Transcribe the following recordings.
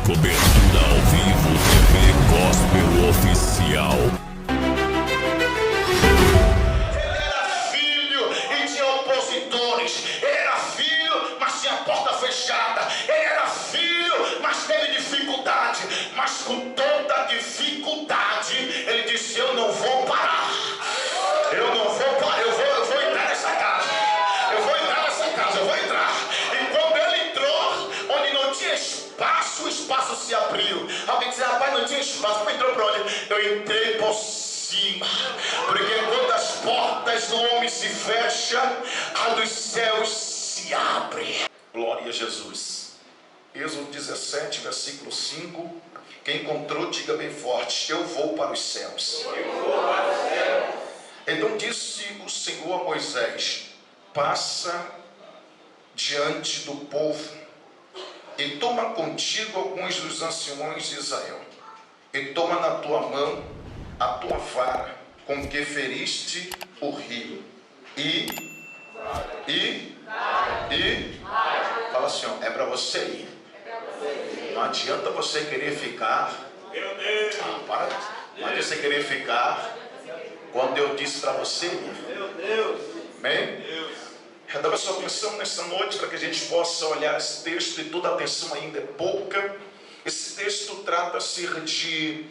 Cobertura ao vivo, TV Gospel Oficial. Ele era filho e tinha opositores. Ele era filho, mas tinha a porta fechada. Ele era filho, mas teve dificuldade. Mas com toda dificuldade, ele disse: eu não vou parar. Eu não vou parar. Eu vou entrar nessa casa. Eu vou entrar nessa casa. Eu vou entrar. E quando ele entrou, onde não tinha espaço, o espaço se abriu. Alguém disse: rapaz, não tinha espaço. Mas entrou por onde? Eu entrei por cima. Porque quando as portas do homem se fecham, a dos céus se abre. Glória a Jesus. Êxodo 17, versículo 5. Quem encontrou, diga bem forte: eu vou para os céus. Então disse o Senhor a Moisés: passa diante do povo e toma contigo alguns dos anciões de Israel, e toma na tua mão a tua vara com que feriste o rio, e fala assim, ó, é para você ir. Não adianta você querer ficar. Não adianta você querer ficar quando eu disse para você ir. Amém? Redobra sua atenção nessa noite para que a gente possa olhar esse texto, e toda a atenção ainda é pouca. Esse texto trata-se de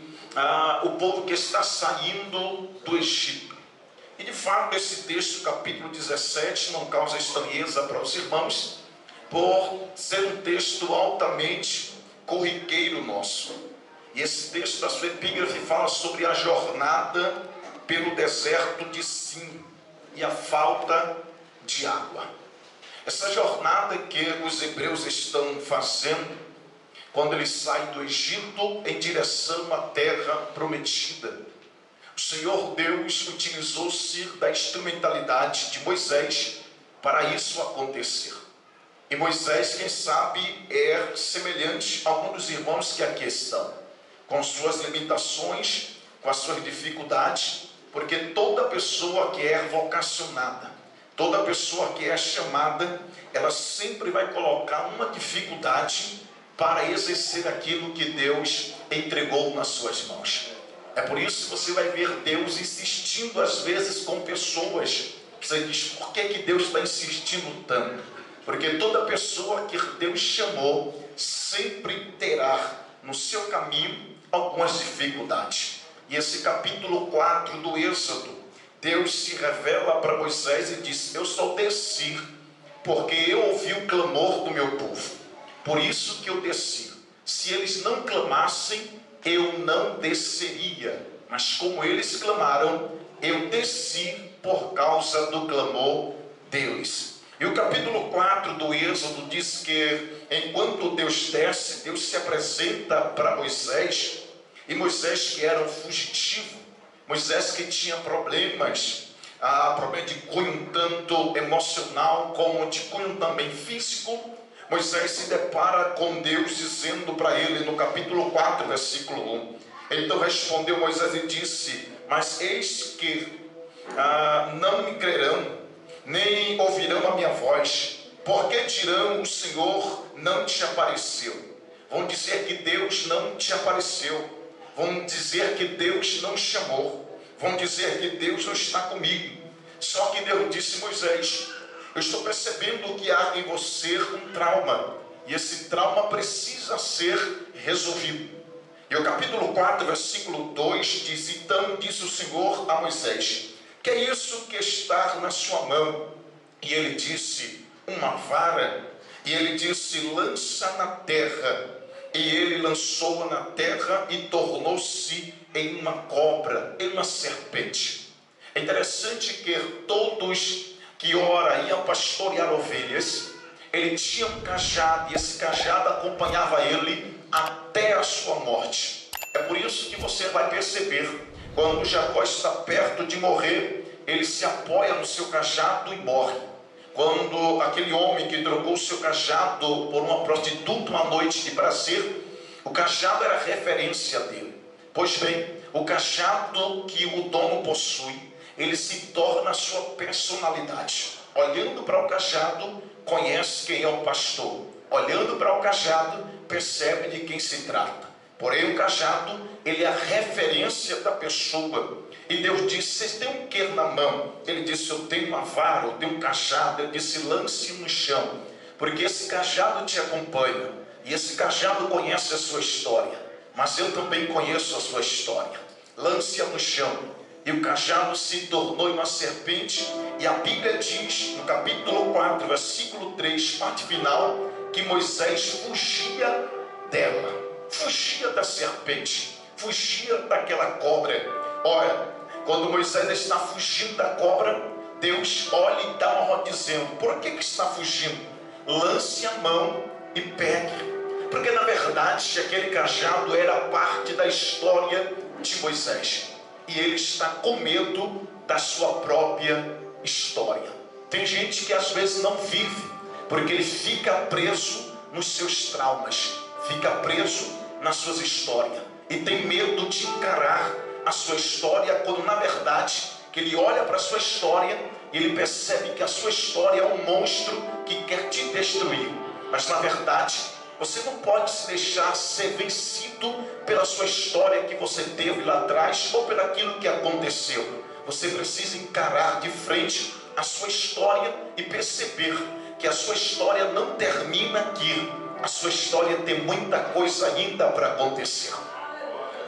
o povo que está saindo do Egito. E de fato esse texto, capítulo 17, não causa estranheza para os irmãos, por ser um texto altamente corriqueiro nosso. E esse texto, da sua epígrafe, fala sobre a jornada pelo deserto de Sim e a falta de água. Essa jornada que os hebreus estão fazendo quando eles saem do Egito em direção à terra prometida. O Senhor Deus utilizou-se da instrumentalidade de Moisés para isso acontecer. E Moisés, quem sabe, é semelhante a alguns dos irmãos que aqui estão, com suas limitações, com as suas dificuldades, porque toda pessoa que é vocacionada, toda pessoa que é chamada, ela sempre vai colocar uma dificuldade para exercer aquilo que Deus entregou nas suas mãos. É por isso que você vai ver Deus insistindo às vezes com pessoas. Você diz: por que Deus está insistindo tanto? Porque toda pessoa que Deus chamou sempre terá no seu caminho algumas dificuldades. E esse capítulo 4 do Êxodo, Deus se revela para Moisés e diz: eu só desci porque eu ouvi o clamor do meu povo. Por isso que eu desci. Se eles não clamassem, eu não desceria. Mas como eles clamaram, eu desci por causa do clamor deles. E o capítulo 4 do Êxodo diz que enquanto Deus desce, Deus se apresenta para Moisés. E Moisés, que era um fugitivo, Moisés que tinha problemas, problema de cunho tanto emocional como de cunho também físico, Moisés se depara com Deus dizendo para ele no capítulo 4, versículo 1. Então respondeu Moisés e disse: mas eis que não me crerão, nem ouvirão a minha voz, porque dirão: o Senhor não te apareceu. Vão dizer que Deus não te apareceu, vão dizer que Deus não chamou, vão dizer que Deus não está comigo. Só que Deus disse: Moisés, eu estou percebendo que há em você um trauma, e esse trauma precisa ser resolvido. E o capítulo 4, versículo 2 diz: então disse o Senhor a Moisés: que é isso que está na sua mão? E ele disse: uma vara. E ele disse: lança na terra. E ele lançou-a na terra e tornou-se em uma cobra, em uma serpente. É interessante que todos que ora iam pastorear ovelhas, ele tinha um cajado, e esse cajado acompanhava ele até a sua morte. É por isso que você vai perceber, quando Jacó está perto de morrer, ele se apoia no seu cajado e morre. Quando aquele homem que trocou o seu cajado por uma prostituta uma noite de prazer, o cajado era a referência dele. Pois bem, o cajado que o dono possui, ele se torna a sua personalidade. Olhando para o cajado, conhece quem é o pastor. olhando para o cajado, percebe de quem se trata. Porém, o cajado, ele é a referência da pessoa. E Deus disse: vocês têm um quê na mão? Ele disse: eu tenho uma vara, eu tenho um cajado. Ele disse: lance no chão, porque esse cajado te acompanha. E esse cajado conhece a sua história, mas eu também conheço a sua história. Lance-a no chão. E o cajado se tornou uma serpente. E a Bíblia diz, no capítulo 4, versículo 3, parte final, que Moisés fugia dela, fugia da serpente, fugia daquela cobra. Olha, quando Moisés está fugindo da cobra, Deus olha e dá uma ordem dizendo: por que está fugindo? Lance a mão e pegue. Porque na verdade aquele cajado era parte da história de Moisés. E ele está com medo da sua própria história. Tem gente que às vezes não vive, porque ele fica preso nos seus traumas, fica preso nas suas histórias, e tem medo de encarar a sua história, quando na verdade que ele olha para a sua história e ele percebe que a sua história é um monstro que quer te destruir. Mas na verdade você não pode se deixar ser vencido pela sua história que você teve lá atrás, ou pelo aquilo que aconteceu. Você precisa encarar de frente a sua história e perceber que a sua história não termina aqui. A sua história tem muita coisa ainda para acontecer.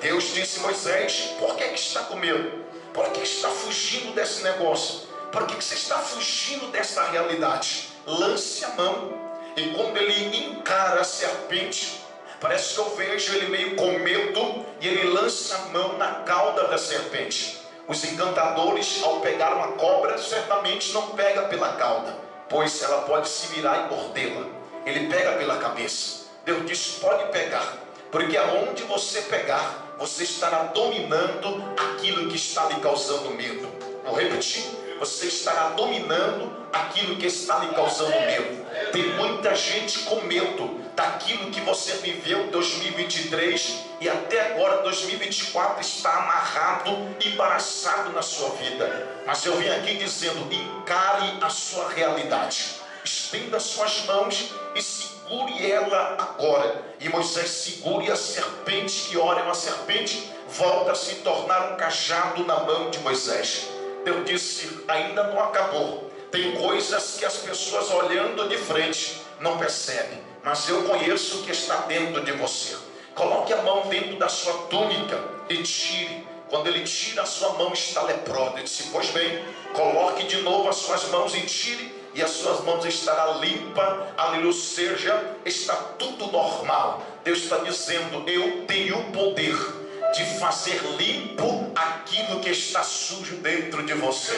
Deus disse a Moisés: por que está com medo? Por que está fugindo desse negócio? Por que você está fugindo dessa realidade? Lance a mão. E quando ele encara a serpente, parece que eu vejo ele meio com medo, e ele lança a mão na cauda da serpente. Os encantadores, ao pegar uma cobra, certamente não pega pela cauda, pois ela pode se virar e mordê-la. Ele pega pela cabeça. Deus diz: pode pegar, porque aonde você pegar, você estará dominando aquilo que está lhe causando medo. Vou repetir: você estará dominando aquilo que está lhe causando medo. Tem muita gente com medo daquilo que você viveu em 2023 e até agora 2024 está amarrado, embaraçado na sua vida. Mas eu vim aqui dizendo: encare a sua realidade, estenda suas mãos e segure ela agora. E Moisés segure a serpente, que ora é uma serpente, volta a se tornar um cajado na mão de Moisés. Deus disse: ainda não acabou. Tem coisas que as pessoas olhando de frente não percebem, mas eu conheço o que está dentro de você. Coloque a mão dentro da sua túnica e tire. Quando ele tira, a sua mão está leprosa. Ele disse: pois bem, coloque de novo as suas mãos e tire, e as suas mãos estará limpa. Aleluia, ou seja, está tudo normal. Deus está dizendo: eu tenho o poder de fazer limpo aquilo que está sujo dentro de você.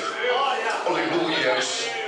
Aleluia.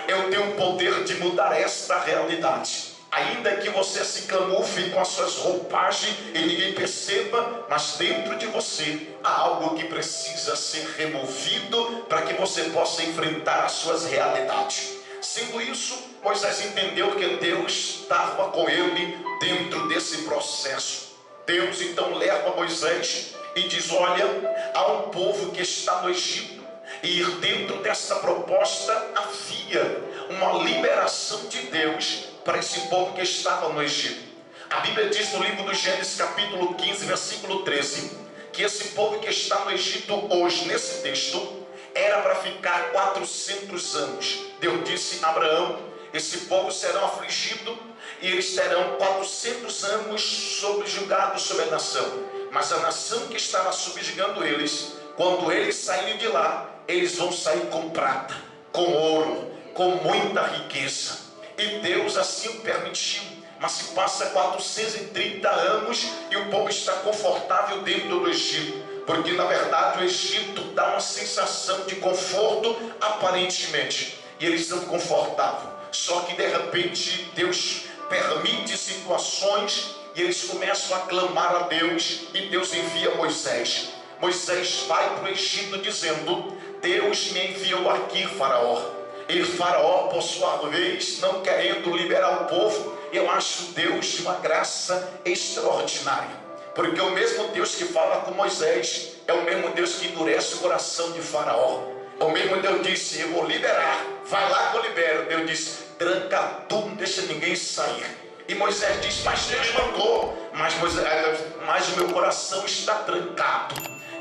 Eu tenho o poder de mudar esta realidade. Ainda que você se camufle com as suas roupagens e ninguém perceba, mas dentro de você há algo que precisa ser removido para que você possa enfrentar as suas realidades. Sendo isso, Moisés entendeu que Deus estava com ele dentro desse processo. Deus então leva Moisés e diz: olha, há um povo que está no Egito, e dentro dessa proposta havia uma liberação de Deus para esse povo que estava no Egito. A Bíblia diz no livro do Gênesis capítulo 15, versículo 13, que esse povo que está no Egito hoje, nesse texto, era para ficar 400 anos. Deus disse a Abraão: esse povo será afligido e eles terão 400 anos subjugados sobre a nação. Mas a nação que estava subjugando eles, quando eles saírem de lá, eles vão sair com prata, com ouro, com muita riqueza. E Deus assim o permitiu. Mas se passa 430 anos e o povo está confortável dentro do Egito, porque na verdade o Egito dá uma sensação de conforto aparentemente, e eles estão confortáveis. Só que de repente Deus permite situações e eles começam a clamar a Deus, e Deus envia Moisés. Moisés vai para o Egito dizendo: Deus me enviou aqui, Faraó. E Faraó, por sua vez, não querendo liberar o povo, eu acho Deus de uma graça extraordinária, porque o mesmo Deus que fala com Moisés é o mesmo Deus que endurece o coração de Faraó. O mesmo Deus disse: eu vou liberar, vai lá que eu libero. Deus disse: tranca tudo, não deixa ninguém sair. E Moisés diz: mas Deus mandou, mas o meu coração está trancado.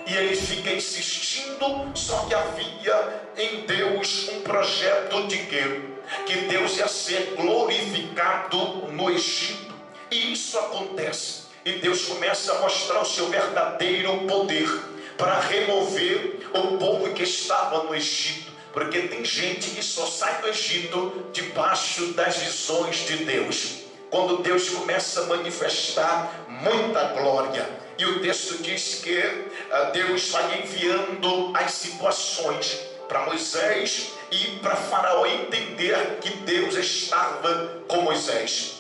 E ele fica insistindo, só que havia em Deus um projeto de quê? Que Deus ia ser glorificado no Egito. E isso acontece. E Deus começa a mostrar o seu verdadeiro poder para remover o povo que estava no Egito. Porque tem gente que só sai do Egito debaixo das visões de Deus. Quando Deus começa a manifestar muita glória. E o texto diz que Deus vai enviando as situações para Moisés e para Faraó entender que Deus estava com Moisés.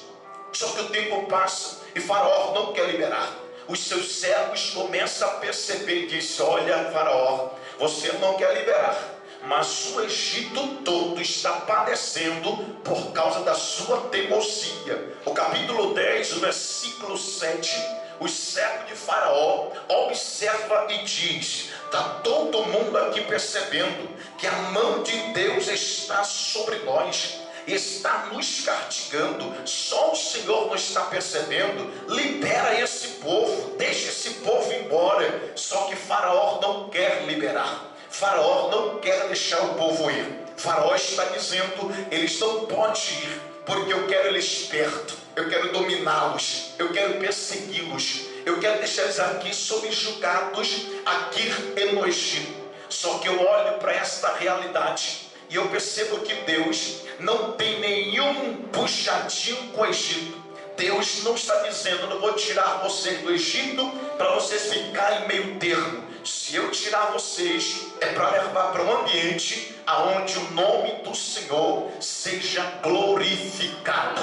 Só que o tempo passa e Faraó não quer liberar. Os seus servos começam a perceber e dizem: olha, Faraó, você não quer liberar, mas o Egito todo está padecendo por causa da sua teimosia. O capítulo 10, o versículo 7, o servo de Faraó observa e diz: está todo mundo aqui percebendo que a mão de Deus está sobre nós, está nos castigando, só o Senhor não está percebendo. Libera esse povo, deixa esse povo embora. Só que Faraó não quer liberar. Faraó não quer deixar o povo ir. Faraó está dizendo: eles não podem ir, porque eu quero eles perto, eu quero dominá-los, eu quero persegui-los, eu quero deixar eles aqui subjugados aqui no Egito. Só que eu olho para esta realidade e eu percebo que Deus não tem nenhum puxadinho com o Egito. Deus não está dizendo: não vou tirar vocês do Egito para vocês ficarem em meio termo. Se eu tirar vocês, é para levar para um ambiente aonde o nome do Senhor seja glorificado.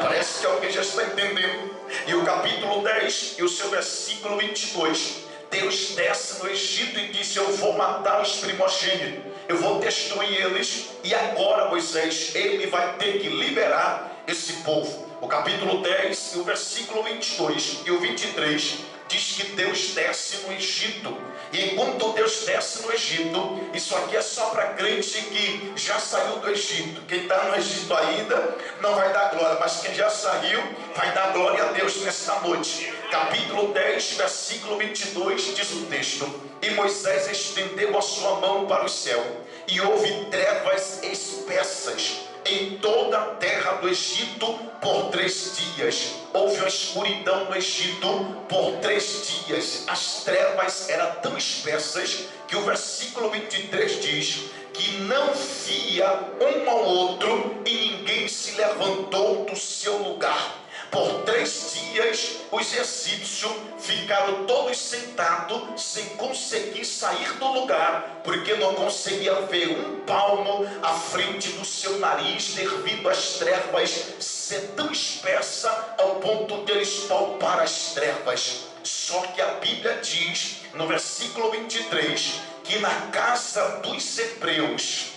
Parece que alguém já está entendendo. E o capítulo 10 e o seu versículo 22, Deus desce no Egito e disse: eu vou matar os primogênitos, eu vou destruir eles. E agora Moisés, ele vai ter que liberar esse povo. O capítulo 10 e o versículo 22 e o 23 diz que Deus desce no Egito. E enquanto Deus desce no Egito, isso aqui é só para crente que já saiu do Egito. Quem está no Egito ainda não vai dar glória, mas quem já saiu vai dar glória a Deus nesta noite. Capítulo 10, versículo 22 diz o texto: e Moisés estendeu a sua mão para o céu, e houve trevas espessas em toda a terra do Egito por 3 dias. Houve uma escuridão no Egito por 3 dias. As trevas eram tão espessas que o versículo 23 diz que não via um ao outro e ninguém se levantou do seu lugar. Por 3 dias os egípcios ficaram todos sentados sem conseguir sair do lugar, porque não conseguia ver um palmo à frente do seu nariz, devido às trevas ser tão espessa ao ponto de eles palpar as trevas. Só que a Bíblia diz no versículo 23 que na casa dos hebreus,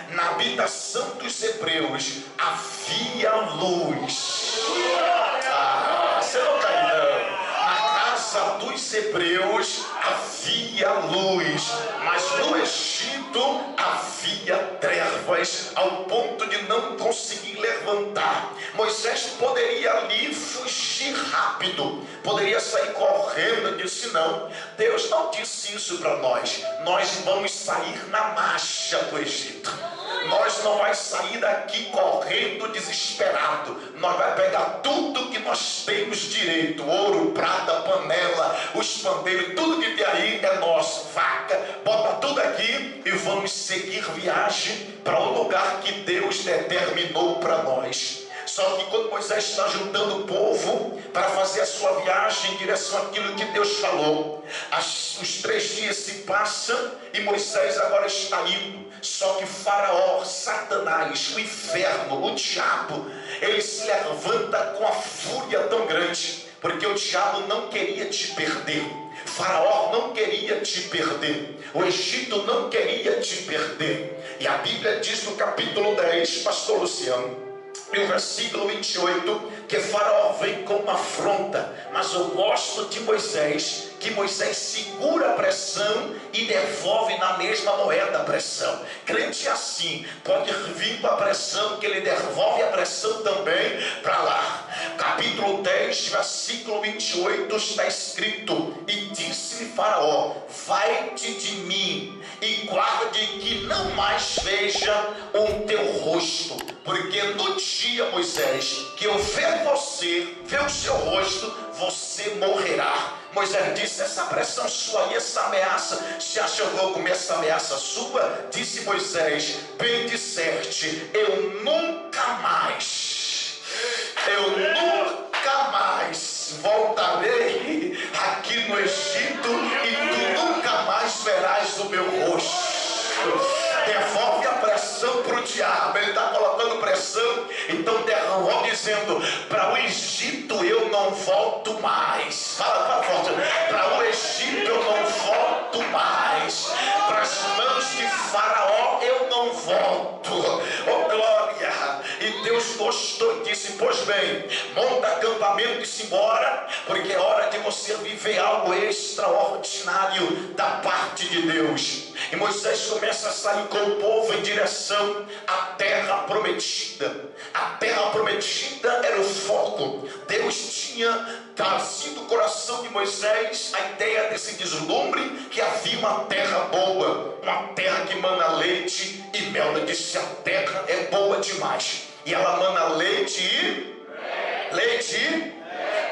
na habitação dos hebreus, havia luz. Você não está aí não. Na casa dos hebreus havia luz, mas no Egito havia trevas, ao ponto de não conseguir levantar. Moisés poderia ali fugir rápido, poderia sair correndo. Disse: não, Deus não disse isso para nós. Nós vamos sair na marcha do Egito. Nós não vai sair daqui correndo desesperado. Nós vai pegar tudo que nós temos direito: ouro, prata, panela, os pandeiros, tudo que tem aí é nosso, vaca, bota tudo aqui e vamos seguir viagem para o lugar que Deus determinou para nós. Só que quando Moisés está juntando o povo para fazer a sua viagem em direção àquilo que Deus falou, os 3 dias se passam e Moisés agora está indo. Só que Faraó, Satanás, o inferno, o diabo, ele se levanta com a fúria tão grande, porque o diabo não queria te perder. Faraó não queria te perder, o Egito não queria te perder. E a Bíblia diz no capítulo 10, pastor Luciano, e o versículo 28, que Faraó vem com uma afronta. Mas eu gosto de Moisés, que Moisés segura a pressão e devolve na mesma moeda a pressão. Crente é assim, pode vir com a pressão, que ele devolve a pressão também para lá. capítulo 10, versículo 28, está escrito: e disse-lhe Faraó: vai-te de mim e guarde que não mais veja o teu rosto, porque no dia, Moisés, que eu ver o seu rosto, você morrerá. Moisés disse: essa pressão sua e essa ameaça, você acha que eu vou comer essa ameaça sua? Disse Moisés: bem disseste, eu nunca mais voltarei aqui no Egito, e tu nunca mais verás o meu rosto. Devolve a pressão para o diabo. Ele está colocando pressão. Então devolve, dizendo: para o Egito eu não volto mais. Fala forte: para o Egito eu não volto mais, para as mãos de Faraó eu não volto. Oh glória! E Deus gostou e disse: pois bem, monta acampamento e se embora, porque é hora de você viver algo extraordinário da parte de Deus. E Moisés começa a sair com o povo em direção à terra prometida. A terra prometida era o foco. Deus tinha trazido o coração de Moisés a ideia desse deslumbre, que havia uma terra boa, uma terra que mana leite e mel. Ele disse: a terra é boa demais, e ela mana leite e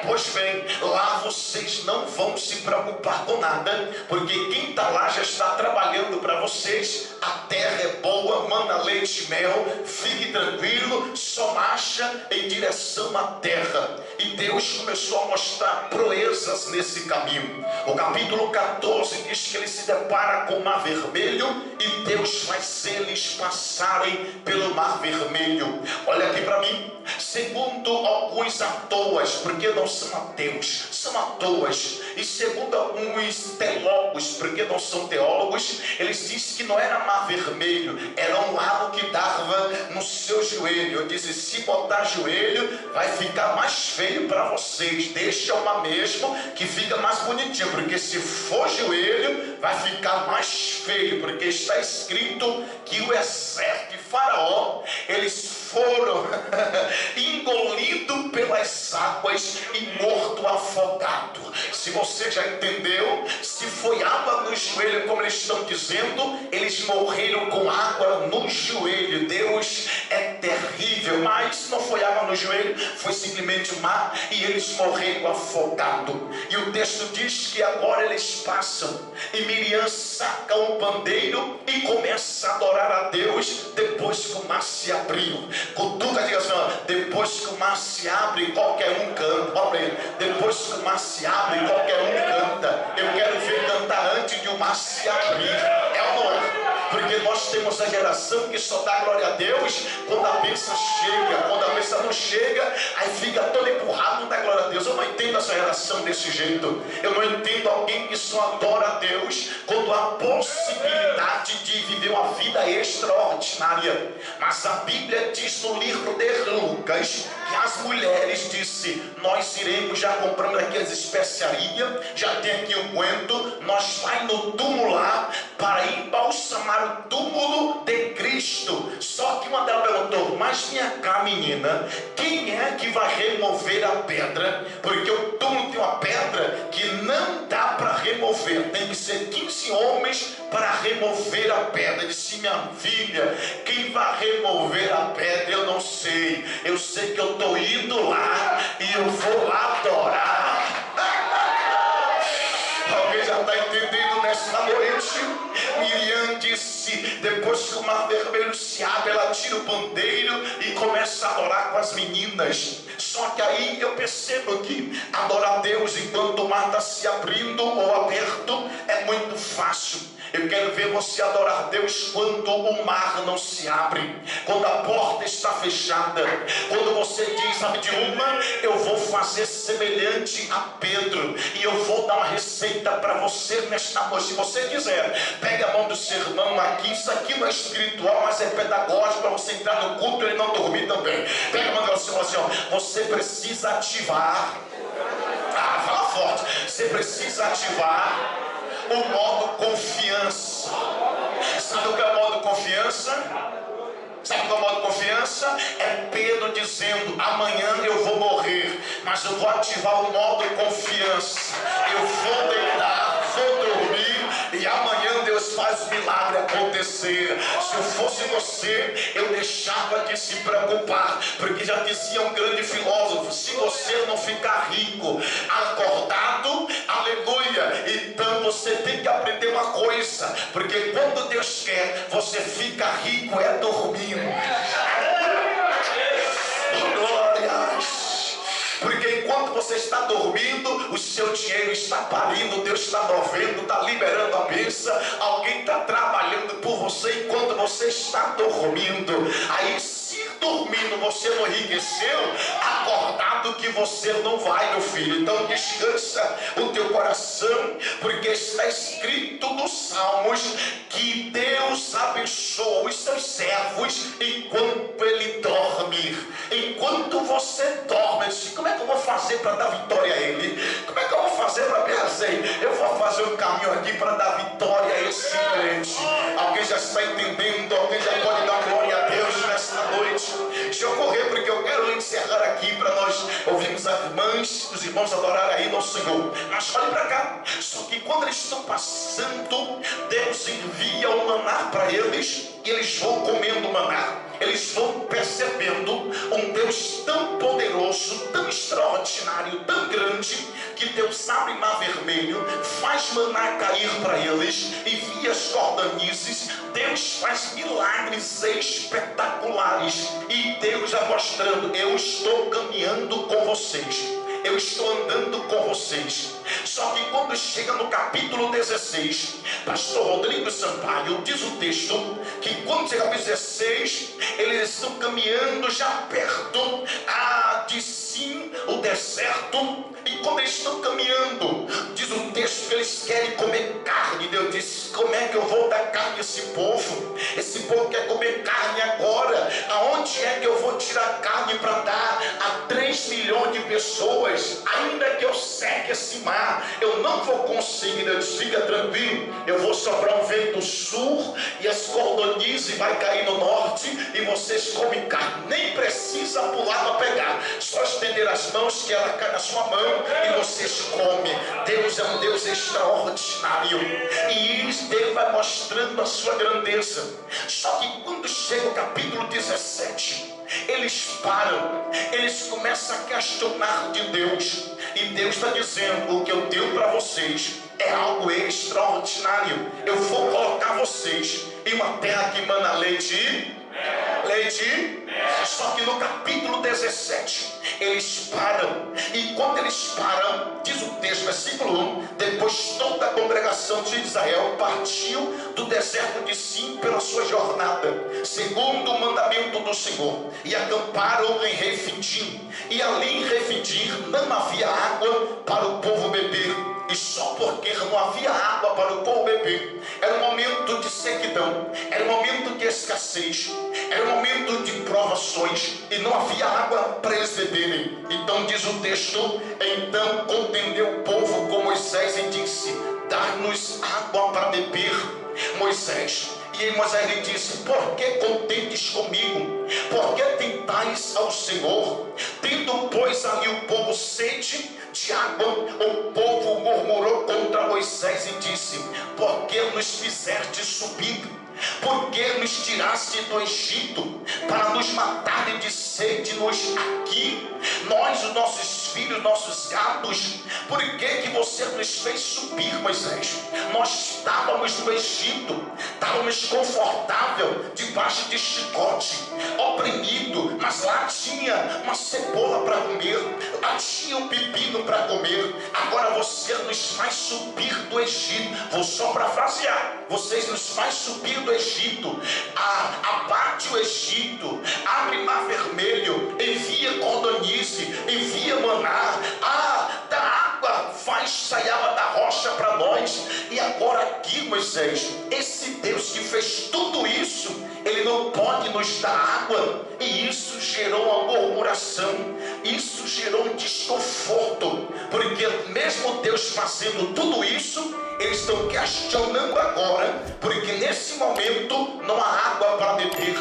pois bem, lá vocês não vão se preocupar com nada, porque quem está lá já está trabalhando para vocês. A terra é boa, mana leite e mel, fique tranquilo, só marcha em direção à terra. E Deus começou a mostrar proezas nesse caminho. O capítulo 14 diz que ele se depara com o Mar Vermelho, e Deus faz eles passarem pelo Mar Vermelho. Olha aqui para mim. Segundo alguns atoas, porque não são ateus, são atoas, e segundo alguns teólogos, porque não são teólogos, eles dizem que não era Mar Vermelho, era um lago que dava no seu joelho. Eu disse: se botar joelho vai ficar mais feio para vocês, deixa uma mesmo que fica mais bonitinho, porque se for joelho vai ficar mais feio, porque está escrito que o exército de Faraó, eles foram engolido pelas águas e morto afogado. Se você já entendeu, se foi água no joelho, como eles estão dizendo, eles morreram com água no joelho. Deus é terrível, mas não foi água no joelho, foi simplesmente o mar, e eles morreram afogados. E o texto diz que agora eles passam, e Miriam saca um pandeiro e começa a adorar a Deus depois que o mar se abriu. Cutuca, diga assim: depois que o mar se abre, qualquer um canta. Olha, depois que o mar se abre, qualquer um canta. Eu quero ver cantar antes de o mar se abrir. É ou não é? Porque nós temos a geração que só dá glória a Deus quando a bênção chega. Quando a bênção não chega, aí fica todo empurrado, não dá glória a Deus. Eu não entendo essa geração desse jeito. Eu não entendo alguém que só adora a Deus quando há possibilidade de viver uma vida extraordinária. Mas a Bíblia diz no livro de Lucas que as mulheres disse: nós iremos, já comprando aqui as especiarias, já tem aqui o guento, nós vai no túmulo lá para embalsamar o túmulo de Cristo. Só que uma delas perguntou: mas minha cá, menina, quem é que vai remover a pedra? Porque o túmulo tem uma pedra que não dá para remover, tem que ser 15 homens para remover a pedra. Eu disse: minha filha, quem vai remover a pedra eu não sei, eu sei que eu estou indo lá e eu vou lá adorar. Alguém já está entendendo nessa noite? Miriam disse: depois que o Mar Vermelho se abre, ela tira o pandeiro e começa a adorar com as meninas. Só que aí eu percebo que adorar a Deus enquanto o mar está se abrindo ou aberto é muito fácil. Eu quero ver você adorar Deus quando o mar não se abre, quando a porta está fechada, quando você diz: sabe de uma, eu vou fazer semelhante a Pedro, e eu vou dar uma receita para você nesta noite. Se você quiser, pegue a mão do seu irmão aqui. Isso aqui não é espiritual, mas é pedagógico, para você entrar no culto e ele não dormir também. Pega a mão do seu irmão assim: ó, você precisa ativar. Fala forte. Você precisa ativar o modo confiança. Sabe o que é o modo confiança? Sabe qual é o modo de confiança? É Pedro dizendo: amanhã eu vou morrer, mas eu vou ativar o modo confiança. Eu vou deitar, vou dormir, e amanhã Deus faz o milagre acontecer. Se eu fosse você, eu deixava de se preocupar, porque já dizia um grande filósofo: se você não ficar rico acordado, aleluia, então você tem que aprender uma coisa, porque quando Deus quer, você fica rico é dormindo. Glórias. Porque enquanto você está dormindo, o seu dinheiro está parindo, Deus está movendo, está liberando a bênção, alguém está trabalhando por você enquanto você está dormindo. Aí, se dormindo você não enriqueceu, acordado que você não vai, meu filho. Então descansa o teu coração, porque está escrito nos Salmos que Deus abençoa os seus servos enquanto ele dorme. Enquanto você dorme, eu disse: como é que eu vou fazer para dar vitória a ele? Como é que eu vou fazer para dizer? Eu vou fazer um caminho aqui para dar vitória a esse crente. Alguém já está entendendo? Alguém já pode dar glória a Deus nesta noite? Deixa eu correr, porque eu quero encerrar aqui para nós ouvirmos as irmãs, os irmãos adorarem aí no Senhor. Mas olhe para cá. Só que quando eles estão passando, Deus envia o maná para eles, e eles vão comendo o maná. Eles vão percebendo um Deus tão poderoso, tão extraordinário, tão grande, que Deus abre mar vermelho, faz maná cair para eles, envia as cordonizes. Deus faz milagres espetaculares, e Deus já mostrando: eu estou caminhando com vocês, eu estou andando com vocês. Só que quando chega no capítulo 16, pastor Rodrigo Sampaio diz o texto que quando chega no 16, eles estão caminhando já perto de Sim, o deserto. E quando eles estão caminhando, diz o texto que eles querem comer carne. Deus diz: como é que eu vou dar carne a esse povo? Esse povo quer comer carne agora. Aonde é que eu vou tirar carne para dar a 3 milhões de pessoas? Ainda que eu seque esse mar, eu não vou conseguir. Deus diz: fica tranquilo, eu vou soprar um vento sul, e as cordonizes vai cair no norte, e vocês comem carne. Nem precisa pular para pegar, só estender as mãos que ela cai na sua mão e vocês comem. Deus é um Deus extraordinário, e Deus vai mostrando a sua grandeza. Só que quando chega o capítulo 17, eles param, eles começam a questionar de Deus, e Deus está dizendo: o que eu dei para vocês é algo extraordinário. Eu vou colocar vocês em uma terra que mana leite. Só que no capítulo 17 eles param, e quando eles param, diz o texto, versículo 1: depois toda a congregação de Israel partiu do deserto de Sim pela sua jornada, segundo o mandamento do Senhor, e acamparam em Refidim. E ali em Refidim não havia água para o povo beber. E só porque não havia água para o povo beber, era um momento de sequidão, era um momento de escassez, era um momento de provações, e não havia água para eles beberem. Então diz o texto: então contendeu o povo com Moisés e disse: dá-nos água para beber, Moisés. E Moisés lhe disse: por que contendes comigo? Por que tentais ao Senhor? Tendo, pois, ali o povo sede de água, o povo murmurou contra Moisés e disse: por que nos fizeste subir? Por que nos tiraste do Egito para nos matarem de sede aqui, nós, os nossos filhos, nossos gados? Por que você nos fez subir, Moisés? Nós estávamos no Egito, estávamos confortável debaixo de chicote, oprimido, mas lá tinha uma cebola para comer, lá tinha um pepino para comer. Agora você nos faz subir do Egito. Vou só parafrasear: vocês nos faz subir do Egito, abate o Egito, abre mar vermelho, envia cordonice, envia maná, dá água, faz sair água da rocha para nós. E agora aqui, Moisés, esse Deus que fez tudo isso, ele não pode nos dar água. E isso gerou uma murmuração, isso gerou um desconforto, porque mesmo Deus fazendo tudo isso, eles estão questionando agora, porque nesse momento não há água para beber.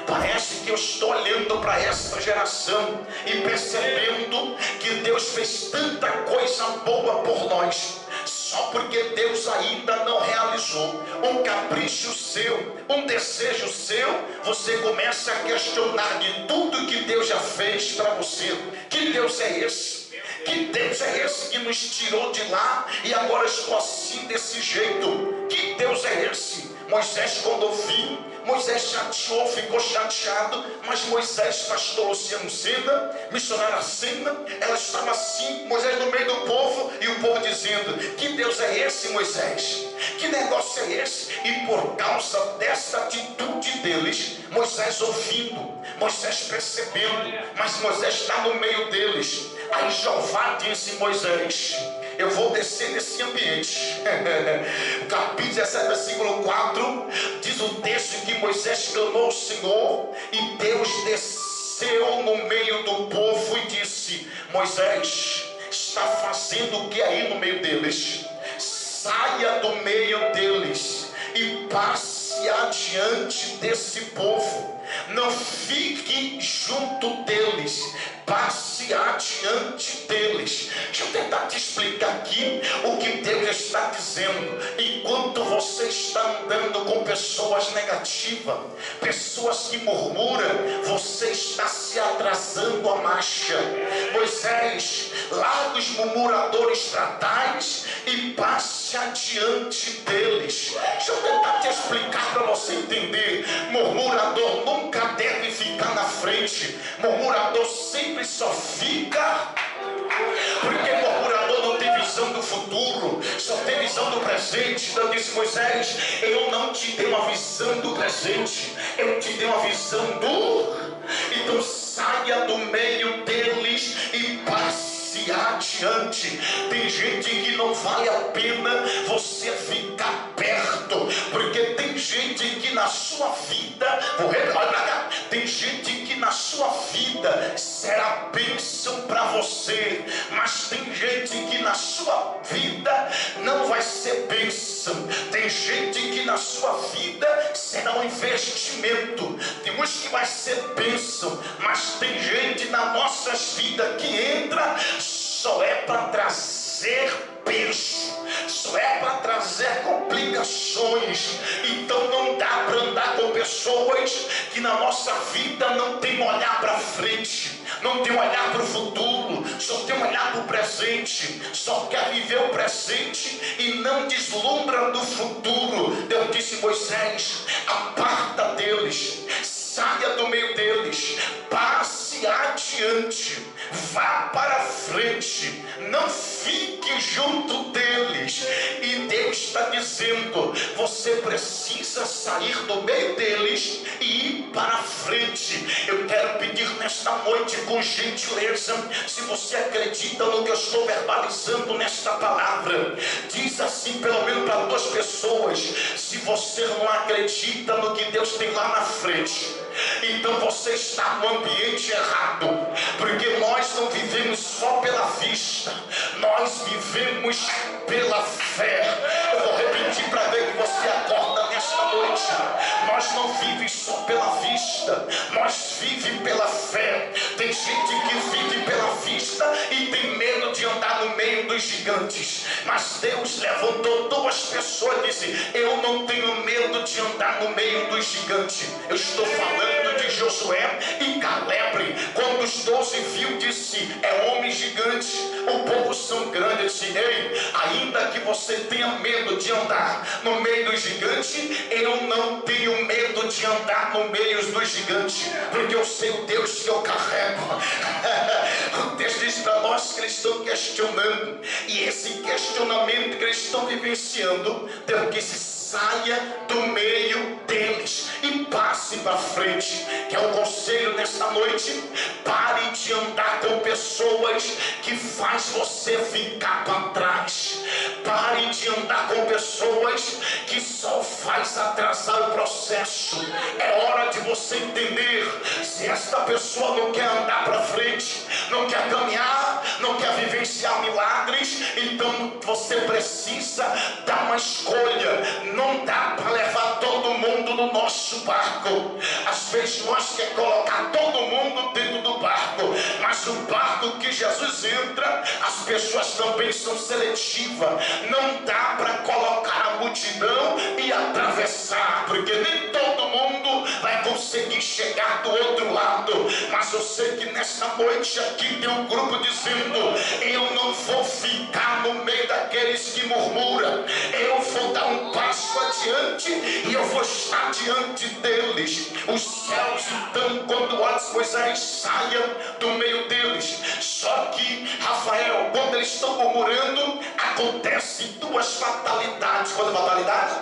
Parece que eu estou olhando para esta geração e percebendo que Deus fez tanta coisa boa por nós, só porque Deus ainda não realizou um capricho seu, um desejo seu. Você começa a questionar de tudo que Deus já fez para você. Que Deus é esse? Que Deus é esse que nos tirou de lá e agora estou assim desse jeito? Que Deus é esse? Moisés, quando ouviu, Moisés chateou, ficou chateado, mas Moisés, pastor Luciano Senda, missionária Senda, ela estava assim, Moisés no meio do povo, e o povo dizendo: que Deus é esse, Moisés? Que negócio é esse? E por causa dessa atitude deles, Moisés ouvindo, Moisés percebendo, mas Moisés está no meio deles. Aí Jeová disse: Moisés, eu vou descer nesse ambiente. Capítulo 17, versículo 4, diz o texto que Moisés clamou ao Senhor, e Deus desceu no meio do povo e disse: Moisés, está fazendo o que aí no meio deles? Saia do meio deles e passe adiante desse povo. Não fique junto deles, passe adiante deles. Deixa eu tentar te explicar aqui o que Deus está dizendo. Enquanto você está andando com pessoas negativas, pessoas que murmuram, você está se atrasando a marcha. Moisés, larga os murmuradores para trás e passe adiante deles. Deixa eu tentar te explicar para você entender. Murmurador nunca deve ficar na frente. Murmurador sempre só fica porque murmurador não tem visão do futuro, só tem visão do presente. Então disse Moisés: eu não te dei uma visão do presente, eu te dei uma visão do... Então saia do meio deles e passe adiante. Tem gente que não vale a pena você ficar perto, porque tem gente que na sua vida, tem gente que na sua vida será bênção para você, mas tem gente que na sua vida não vai ser bênção. Tem gente que na sua vida será um investimento. Tem uns que vai ser bênção, mas tem gente na nossas vidas que entra só é para trazer peso, só é para trazer complicações. Então não dá para andar com pessoas que na nossa vida não tem um olhar para frente, não tem um olhar para o futuro, só tem um olhar para o presente, só quer viver o presente e não deslumbra do futuro. Deus disse: Moisés, aparta deles, saia do meio deles, passe adiante, vá para frente, não fique junto deles. E Deus está dizendo: você precisa sair do meio deles e ir para frente. Eu quero pedir nesta noite, com gentileza, se você acredita no que eu estou verbalizando nesta palavra, diz assim pelo menos para 2 pessoas. Se você não acredita no que Deus tem lá na frente, então você está no ambiente errado, porque nós não vivemos só pela vista, nós vivemos pela fé. Eu vou repetir para ver que você acorda nesta noite. Nós não vivemos só pela vista, nós vivemos pela fé. Tem gente que vive pela vista e tem medo de andar no meio dos gigantes, mas Deus levantou 2 pessoas e disse: eu não tenho medo de andar no meio dos gigantes. Eu estou falando de Josué e Caleb. Quando os 12 viu, disse: é homem gigante, o povo são grandes. Eu disse: ei, ainda que você tenha medo de andar no meio dos gigantes, eu não tenho medo de andar no meio dos gigantes, porque eu sei o Deus que eu carrego. O texto diz para nós que eles estão questionando, e esse questionamento que eles estão vivenciando, Deus disse: saia do meio deles e passe para frente. Que é o conselho nesta noite: pare de andar com pessoas que faz você ficar para trás. Pare de andar com pessoas que só faz atrasar o processo. É hora de você entender: se esta pessoa não quer andar para frente, não quer caminhar, não quer vivenciar milagres, então você precisa dar uma escolha. Não dá para levar todo mundo no do nosso barco. Às vezes nós queremos colocar todo mundo dentro do barco, mas o barco que Jesus entra, as pessoas também são seletivas. Não dá para colocar a multidão e atravessar, porque nem todo mundo vai conseguir chegar do outro lado. Mas eu sei que nesta noite aqui tem um grupo dizendo: eu não vou ficar no meio daqueles que murmuram, eu vou dar um passo adiante e eu vou estar diante deles. Os céus então, quando Moisés saia do meio deles. Só que Rafael, quando eles estão murmurando, acontecem duas fatalidades. Qual é a fatalidade?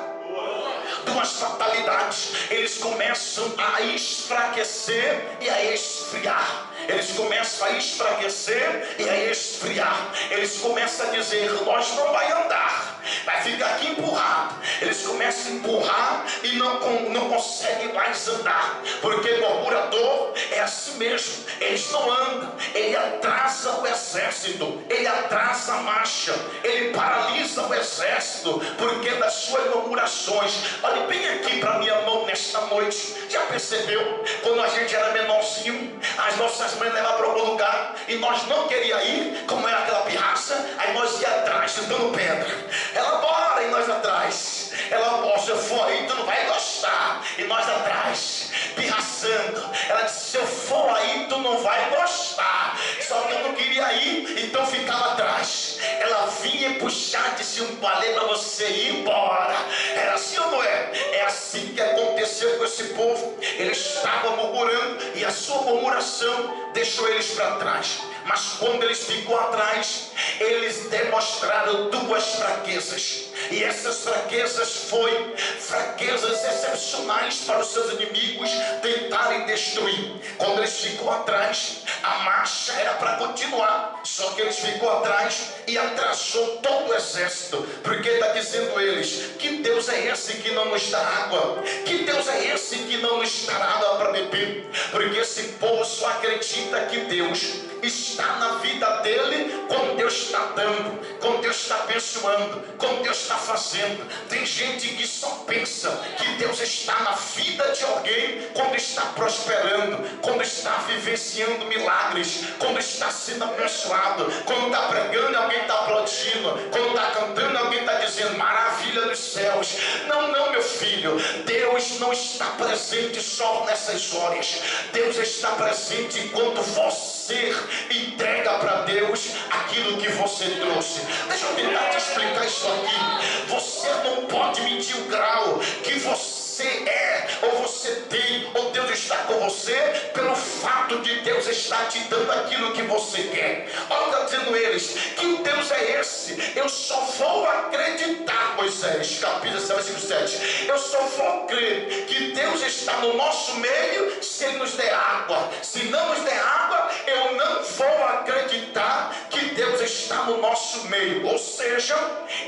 Duas fatalidades. Eles começam a enfraquecer e a esfriar. Eles começam a enfraquecer e a esfriar. Eles começam a dizer: nós não vai andar, vai ficar aqui empurrado. Eles começam a empurrar e não conseguem mais andar, porque murmurador é assim mesmo. Eles não andam, ele atrasa o exército, ele atrasa a marcha, ele paralisa o exército, porque das suas murmurações. Olhe bem aqui para minha mão nesta noite. Já percebeu? Quando a gente era menorzinho, as nossas mães levavam para algum lugar e nós não queríamos ir, como era aquela pirraça, aí nós ia atrás, chutando pedra. Ela bora e nós atrás. Ela, ó, se eu for aí, tu não vai gostar. E nós atrás, pirraçando. Ela disse: se eu for aí, tu não vai gostar. Só que eu não queria ir, então ficava atrás. Ela vinha puxar, disse: um balé para você ir embora. Era assim ou não é? É assim que aconteceu com esse povo. Eles estavam murmurando e a sua murmuração deixou eles para trás. Mas quando eles ficou atrás, eles demonstraram duas fraquezas. E essas fraquezas foram fraquezas excepcionais para os seus inimigos tentarem destruir. Quando eles ficou atrás, a marcha era para continuar. Só que eles ficou atrás e atrasou todo o exército. Porque está dizendo eles: que Deus é esse que não nos dá água? Que Deus é esse que não nos dá água para beber? Porque esse povo só acredita que Deus está na vida dele quando Deus está dando, quando Deus está abençoando, quando Deus está fazendo. Tem gente que só pensa que Deus está na vida de alguém quando está prosperando, quando está vivenciando milagres, quando está sendo abençoado, quando está pregando alguém está aplaudindo, quando está cantando alguém está dizendo maravilha dos céus. Não, não, meu filho, Deus não está presente só nessas horas. Deus está presente quando você entrega para Deus aquilo que você trouxe. Deixa eu tentar te explicar isso aqui. Você não pode medir o grau que você é, ou você tem, ou Deus está com você, pelo fato de Deus estar te dando aquilo que você quer. Olha, está dizendo eles: que Deus é esse? Eu só vou acreditar, Moisés, capítulo 7, versículo 7. Eu só vou crer que Deus está no nosso meio se Ele nos der água. Se não nos der água, eu não vou acreditar que Deus está no nosso meio. Ou seja,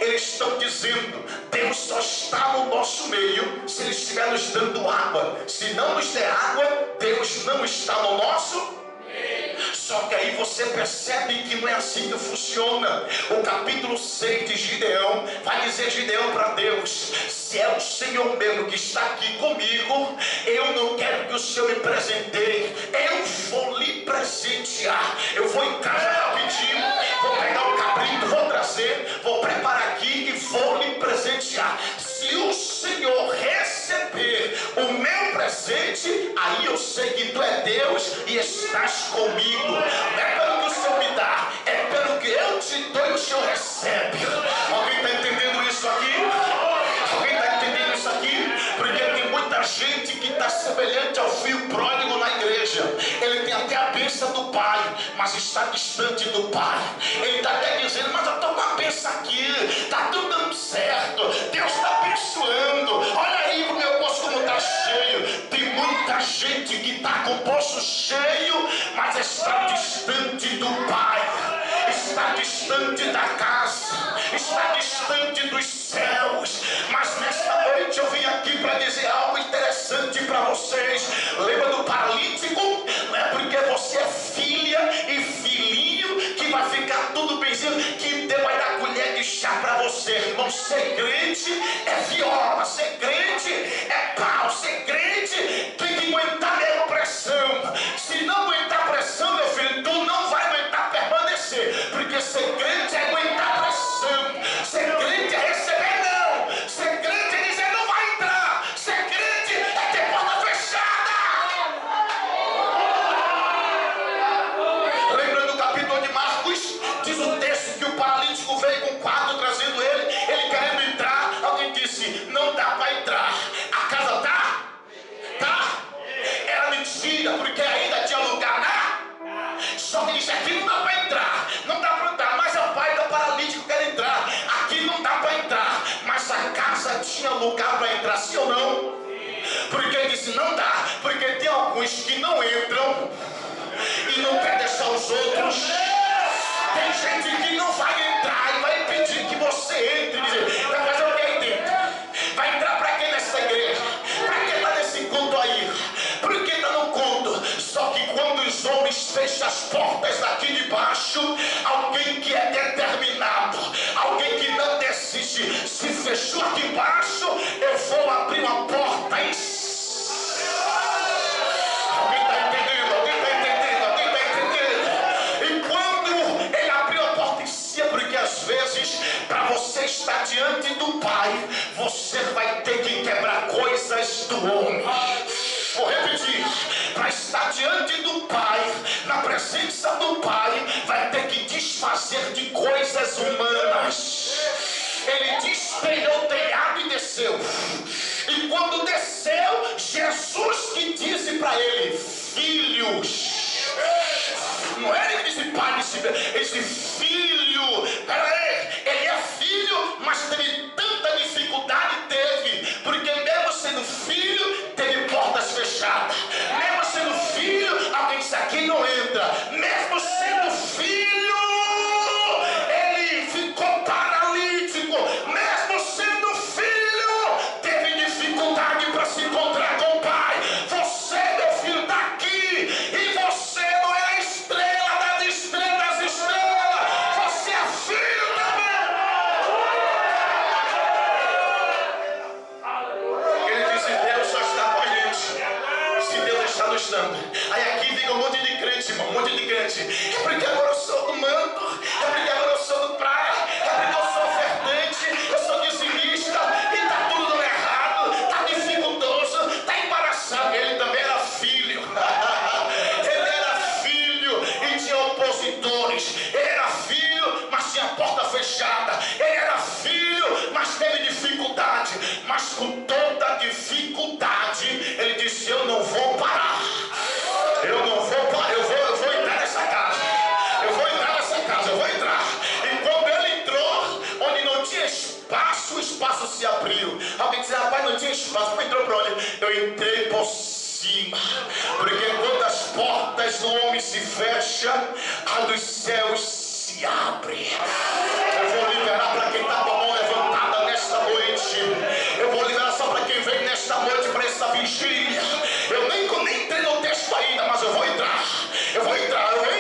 eles estão dizendo: Deus só está no nosso meio se Ele estiver nos dando água. Se não nos der água, Deus não está no nosso. Só que aí você percebe que não é assim que funciona. O capítulo 6 de Gideão vai dizer Gideão para Deus: se é o Senhor mesmo que está aqui comigo, eu não quero que o Senhor me presenteie, eu vou lhe presentear. Eu vou em casa rapidinho, vou pegar um cabrito, vou trazer, vou preparar aqui e vou lhe presentear. Se o Senhor receber o meu presente, aí eu sei que tu é Deus e estás comigo. Não é pelo que o Senhor me dá, é pelo que eu te dou e o Senhor recebe. Alguém está entendendo isso aqui? Alguém está entendendo isso aqui? Porque tem muita gente que está semelhante ao filho pródigo na igreja. Ele tem até a bênção do pai, mas está distante do pai. Ele está até dizendo: mas eu estou com a bênção aqui, está tudo dando certo, Deus está abençoando, olha aí o meu poço como está cheio. Tem muita gente que está com o poço cheio, mas está distante do pai, está distante da casa, está distante dos céus. Mas nesta noite eu vim aqui para dizer algo interessante para vocês. Lembra do paralítico? Não é porque você é filha e filhinho que vai ficar tudo benzinho, que Deus vai dar colher de chá para você, irmão. Ser crente é viola, ser crente é pau, ser lugar para entrar, sim ou não? Porque ele disse, não dá, porque tem alguns que não entram e não quer deixar os outros. Tem gente que não vai entrar e vai pedir que você entre, dizer, vai fazer o que aí dentro? Vai entrar para quem nessa igreja? Para quem está nesse culto aí? Por que está no culto? Só que quando os homens fecham as portas daqui de baixo, alguém que é determinado, alguém que não desiste, se fechou aqui embaixo, eu vou abrir uma porta e... Alguém está entendendo? Alguém está entendendo? Alguém está entendendo? E quando ele abriu a porta em si, porque às vezes, para você estar diante do Pai, você vai ter que quebrar coisas do homem. Vou repetir, para estar diante do Pai, na presença do Pai, vai ter que desfazer de coisas humanas. Ele destelhou o telhado e desceu. E quando desceu, Jesus que disse para ele, filhos. Não é ele que disse pai, ele disse filho. Peraí, ele é filho, mas teve tanta dificuldade, porque mesmo sendo filho, teve portas fechadas. Mesmo sendo filho, alguém disse aqui não entra. Mesmo sendo filho, ele ficou paralítico. Mesmo sendo filho, teve dificuldade para se encontrar com o Pai. Você, meu filho, está aqui e você não é a estrela das estrelas, você é filho também. Ele disse, Deus só está com a gente se Deus está nos dando. Aí aqui fica um monte de crente, irmão, um monte de crente. É porque agora eu sou do manto, é porque agora eu sou do praia, é porque eu sou ofertante, eu sou dizimista, e está tudo dando errado, está dificultoso, está embaraçado. Ele também era filho. Ele era filho e tinha opositores. Ele era filho, mas tinha a porta fechada. Ele era filho, mas teve dificuldade. Mas com toda dificuldade, ele disse, eu não vou parar. Eu não vou parar, eu vou entrar nessa casa. Eu vou entrar nessa casa, eu vou entrar. E quando ele entrou, onde não tinha espaço, o espaço se abriu. Alguém disse, rapaz, não tinha espaço. Mas entrou para onde? Eu entrei por cima. Porque quando as portas do homem se fecham, a dos céus se abre. Eu vou liberar para quem está com a mão levantada nesta noite. Eu vou liberar só para quem vem nesta noite para essa vigília. Eu nem entrei no texto ainda, mas eu vou entrar. Eu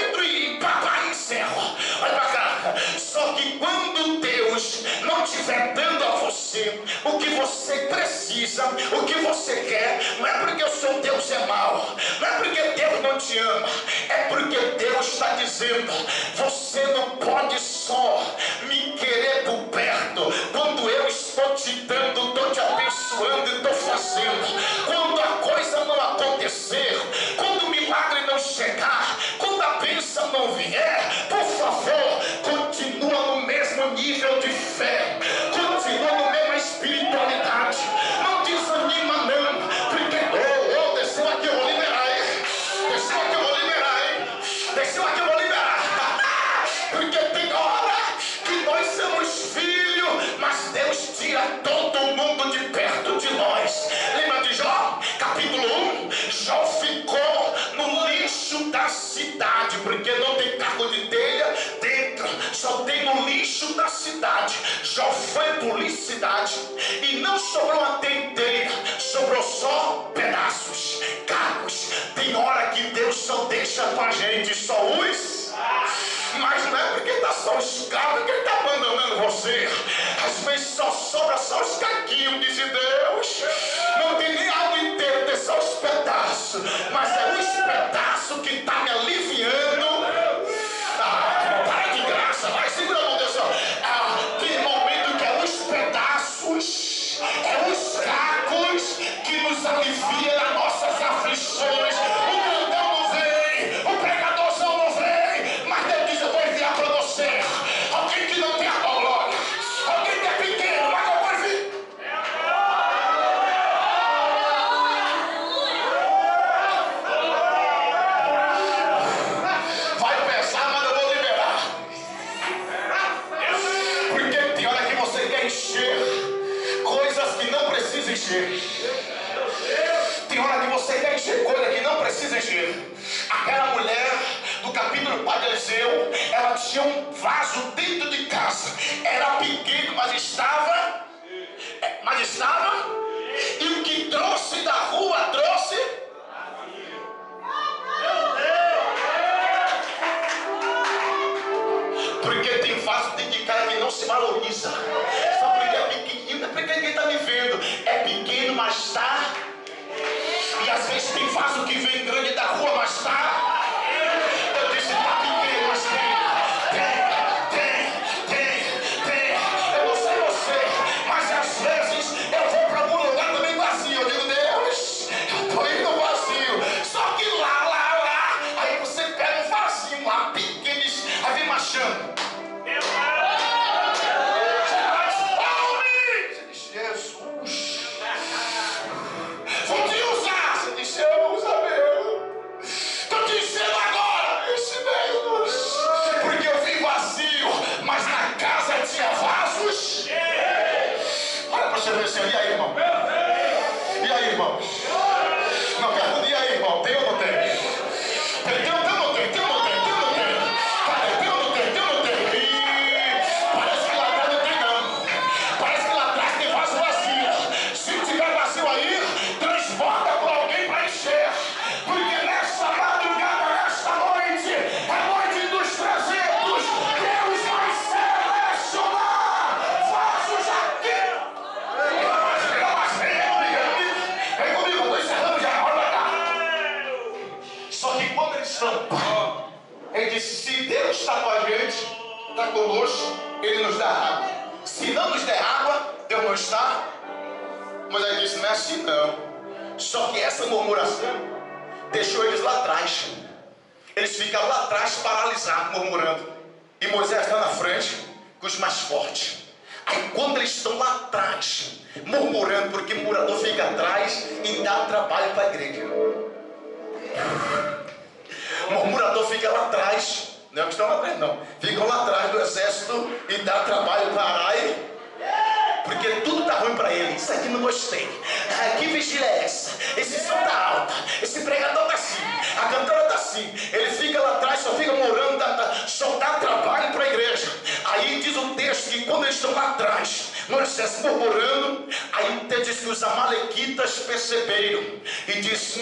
entro e papai encerro. Olha para cá. Só que quando Deus não estiver dando a você o que você precisa, o que você quer, não é porque o seu Deus é mau, não é porque Deus não te ama, é porque Deus está dizendo, você não pode só me querer por perto, quando eu estou te dando, estou te abençoando e estou fazendo. Quando a coisa não acontecer, quando o milagre não chegar, quando a bênção não vier, por favor, continua no mesmo nível de fé, continua na mesma espiritualidade, não desanima não, porque desceu aqui, eu vou liberar, hein? Desceu aqui, eu vou liberar, hein? Desceu aqui, eu vou liberar. Porque tem hora que nós somos filhos, mas Deus tira todo mundo de perto de nós. Lembra de Jó? Capítulo 1, Jó ficou no lixo da cidade, porque não tem cargo de telha dentro, só tem no lixo da cidade. Jó foi publicidade e não sobrou a inteira, sobrou só pedaços, cacos. Tem hora que Deus só deixa com a gente só os, mas não é porque está só os cacos que Ele está abandonando você. Às vezes só sobra só os caquinhos, diz Deus. Não tem nem algo inteiro, tem só os pedaços, mas é os pedaços que está me aliviando. Para de graça, vai segura a mão Deus. Tem momento que é os pedaços, é os cacos que nos alivia nas nossas aflições. O grandão não vem, o pregadorzão não vem, mas Deus diz, eu vou enviar para você alguém que não tem a glória, encher. Tem hora que você quer encher coisa que não precisa encher. Aquela mulher do capítulo 4 de Eliseu, ela tinha um vaso dentro de casa. Era pequeno, mas estava. E o que trouxe da rua, trouxe. Porque tem vaso dentro de casa que não se valoriza. Só porque é pequenininho, não é porque ninguém está me vendo. É pequeno, mas está. E às vezes tem vaso que vem grande da rua, mas está. Eu disse, está pequeno, mas tem. Eu não sei você, mas às vezes eu vou para algum lugar também vazio. Eu digo, Deus, eu estou indo vazio. Só que lá, aí você pega um vasinho lá, pequeno, aí vem marchando. Você diz, Jesus, vou te usar. Você diz, eu usa meu. Estou te dizendo agora, esse mesmo. Porque eu vim vazio, mas na casa tinha vasos. Olha para você ver assim, e aí, irmão? E aí, irmão? Não, pergunta, e aí, irmão? Tem ou não tem? Tem ou não tem? Cara, tem ou não tem? Parece que lá atrás não tem, não. Parece que lá atrás tem vaso vazio. Se tiver vazio aí, transporta para alguém para encher. Porque nessa madrugada, nessa noite, é noite dos 300. Deus vai selecionar vasos aqui. Vem comigo, eu estou encerrando já. Olha cá. Só que quando eles estão, ele disse, se Deus está com a gente, está conosco, Ele nos dá água. Se não nos der água, Deus não está. Mas ele disse, não é assim não. Só que essa murmuração deixou eles lá atrás. Eles ficaram lá atrás paralisados, murmurando. E Moisés está na frente com os mais fortes. Aí quando eles estão lá atrás, murmurando, porque o murmurador fica atrás e dá trabalho para a igreja. O murmurador fica lá atrás, não é que estão lá atrás, não. Ficam lá atrás do exército e dá trabalho para Arai, porque tudo está ruim para ele. Isso aqui não gostei. Que vigília é essa? Esse som está alto, esse pregador está assim, a cantora está assim. Ele fica lá atrás, só fica morando, só dá trabalho para a igreja. Aí diz o texto que quando eles estão lá atrás, no exército murmurando, aí o texto diz que os amalequitas perceberam e diz,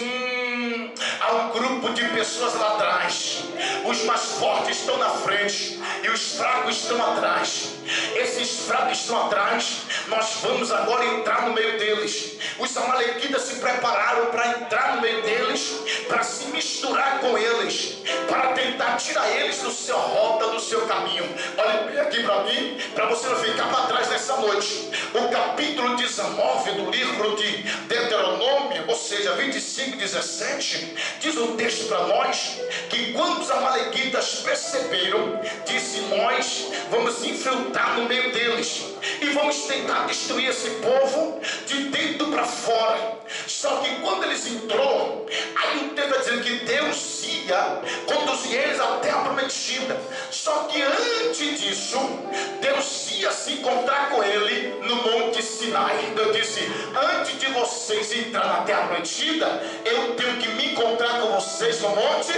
há um grupo de pessoas lá atrás. Os mais fortes estão na frente e os fracos estão atrás. Esses fracos estão atrás, nós vamos agora entrar no meio deles. Os amalequitas se prepararam para entrar no meio deles, para se misturar com eles, para tentar tirar eles do seu rota, do seu caminho. Olha bem aqui para mim, para você não ficar para trás nessa noite. O capítulo 19 do livro de Deuteronômio, ou seja, 25, 17, diz o texto para nós que quando os amalequitas perceberam, disse, nós vamos infiltrar no meio deles e vamos tentar destruir esse povo de dentro para fora. Só que quando eles entrou, aí o texto está dizendo que Deus ia conduzir eles à terra prometida. Só que antes disso, Deus ia se encontrar com ele no Monte Sinai. Deus disse, antes de vocês entrar na terra prometida, eu tenho que me encontrar com vocês no monte.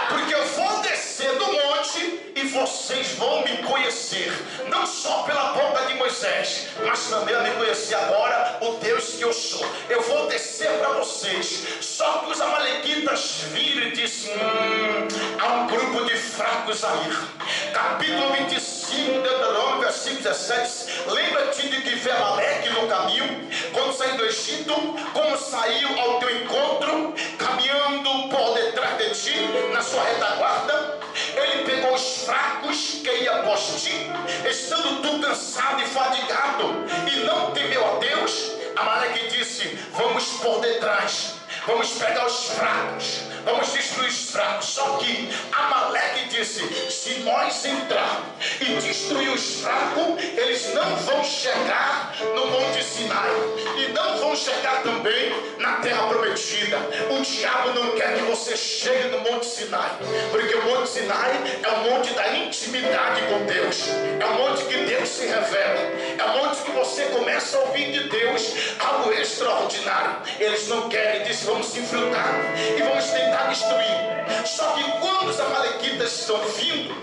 Porque eu vou descer do monte e vocês vão me conhecer, não só pela boca de Moisés, mas também a me conhecer agora o Deus que eu sou. Eu vou descer para vocês. Só que os amalequitas viram e disseram, há um grupo de fracos aí. Capítulo 25, Deuteronômio, versículo 17. Lembra-te de que vê Amaleque no caminho, quando saiu do Egito, como saiu ao teu encontro, caminhando por detrás de ti, na sua retaguarda. Ele pegou os fracos que ia após ti, estando tu cansado e fadigado, e não temeu a Deus. Amaleque disse, vamos por detrás, vamos pegar os fracos, vamos destruir os fracos. Só que Amaleque disse, se nós entrar e destruir os fracos, eles não vão chegar no Monte Sinai, e não vão chegar também na terra prometida. O diabo não quer que você chegue no Monte Sinai, porque o Monte Sinai é o monte da intimidade com Deus, é o monte que Deus se revela, é o monte que você começa começa a ouvir de Deus algo extraordinário. Eles não querem, diz: vamos se infiltrar e vamos tentar destruir. Só que quando os amalequitas estão vindo,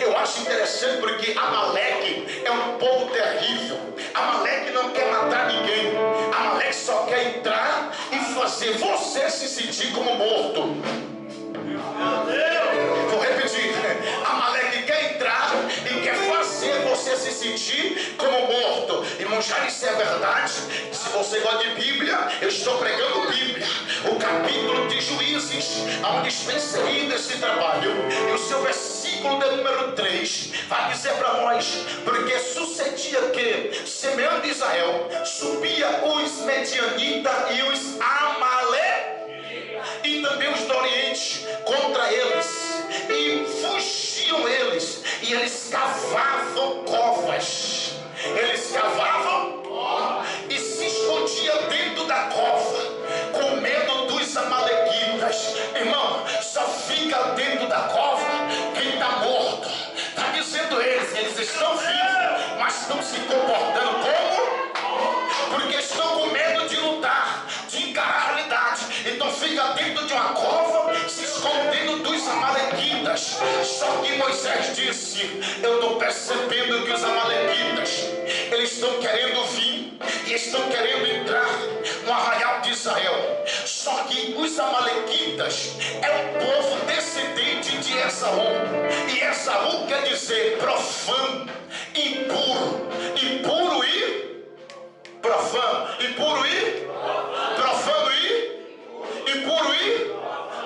eu acho interessante, porque Amaleque é um povo terrível. Amaleque não quer matar ninguém. Amaleque só quer entrar e fazer você se sentir como morto. Vou repetir: Amaleque quer entrar e quer fazer você se sentir como morto. Irmão, já isso é verdade. Se você gosta de Bíblia, eu estou pregando Bíblia. O capítulo de Juízes, onde está inserido esse trabalho, e o seu versículo de número 3 vai dizer para nós: porque sucedia que, semeando Israel, subia os medianitas e os amalequitas, e também os do Oriente contra eles, e fugiam eles, e eles cavavam covas. Eles cavavam e se escondiam dentro da cova, com medo dos amalequitas. Irmão, só fica dentro da cova quem está morto. Está dizendo eles estão vivos, mas estão se comportando como? Porque estão com medo de lutar, de encarar a realidade. Então fica dentro de uma cova, se escondendo dos amalequitas. Só que Moisés disse: eu estou percebendo que os amalequitas, eles estão querendo vir e estão querendo entrar no arraial de Israel. Só que os amalequitas é um povo descendente de Esaú, e Esaú quer dizer profano, impuro, impuro e profano, impuro e profano e impuro e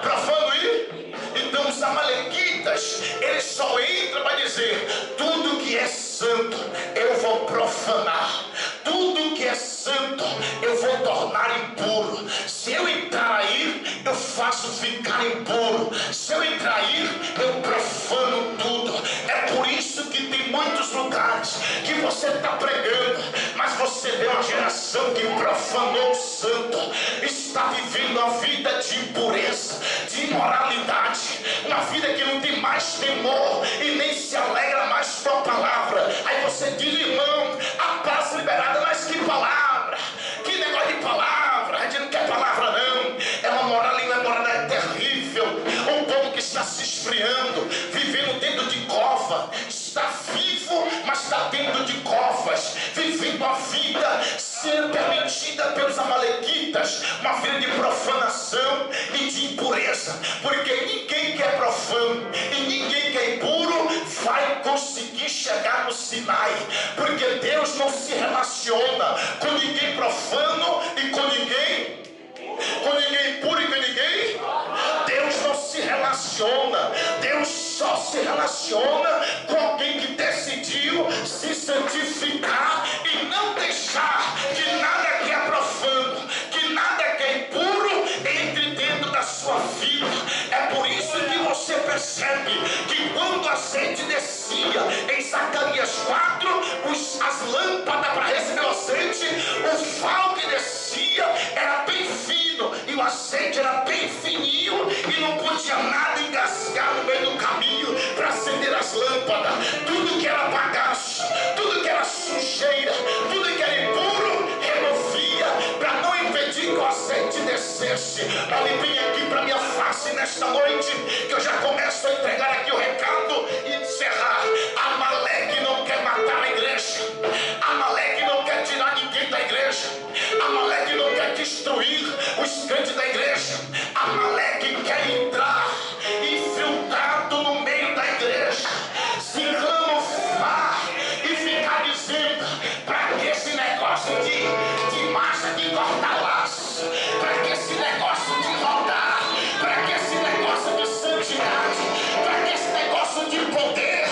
profano e. Então os amalequitas, eles só entram para dizer: tudo que é santo eu vou profanar, tudo que é santo eu vou tornar impuro. Se eu entrar aí, eu faço ficar impuro. Se eu entrar aí, eu profano tudo. É por isso que tem muitos lugares que você está pregando, mas você vê uma geração que profanou o santo, está vivendo uma vida de impureza, de imoralidade, uma vida que não tem mais temor e nem se alegra mais com a palavra. Aí você diz: irmão, a paz liberada, mas que palavra, que negócio de palavra, a gente não quer palavra não. É uma moralidade terrível. Um povo que está se esfriando, vivendo dentro de cova, está vivo, mas está dentro de covas, vivendo a vida ser permitida pelos amalequitas, uma vida de profanação e de impureza. Porque ninguém que é profano e ninguém que é impuro vai conseguir chegar no Sinai, porque Deus não se relaciona com ninguém profano e com ninguém impuro e com ninguém. Deus não se relaciona. Deus só se relaciona com alguém que decidiu se santificar e não deixar que nada que é profano, que nada que é impuro entre dentro da sua vida. É por isso que você percebe que quando o azeite descia em Zacarias 4, as lâmpadas para receber o azeite, o fal que descia era bem fino e o azeite era bem fininho, e não podia nada engasgar no meio do caminho para acender as lâmpadas. Tudo que era bagaço, tudo que era sujeira, tudo que era impuro, removia para não impedir que o azeite descesse. Olhe bem aqui para minha face nesta noite, que eu já começo a entregar aqui o recado e encerrar. Amaleque não quer matar a igreja, Amaleque não quer tirar ninguém da igreja, Amaleque não quer destruir os crentes da igreja. Amaleque quer entrar infiltrado no meio da igreja, se camuflar e ficar dizendo: para que esse negócio de marcha, de cortar laço, para que esse negócio de rodar, para que esse negócio de santidade, para que esse negócio de poder,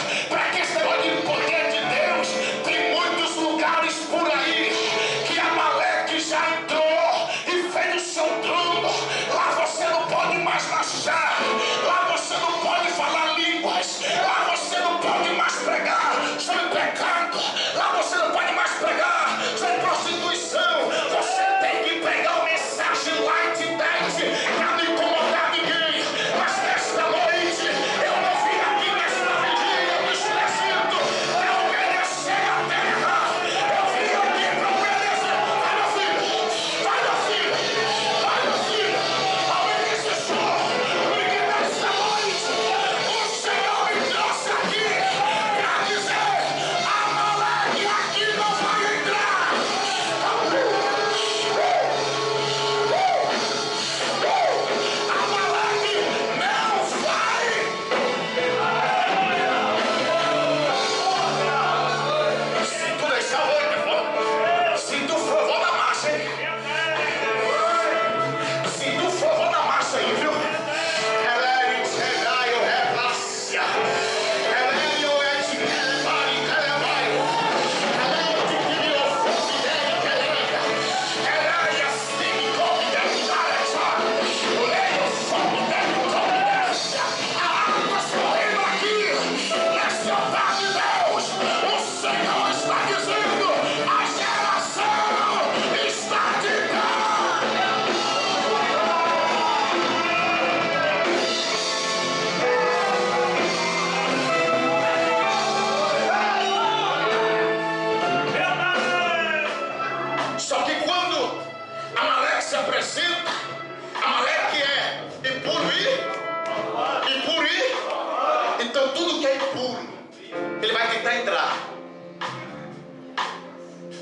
tentar entrar.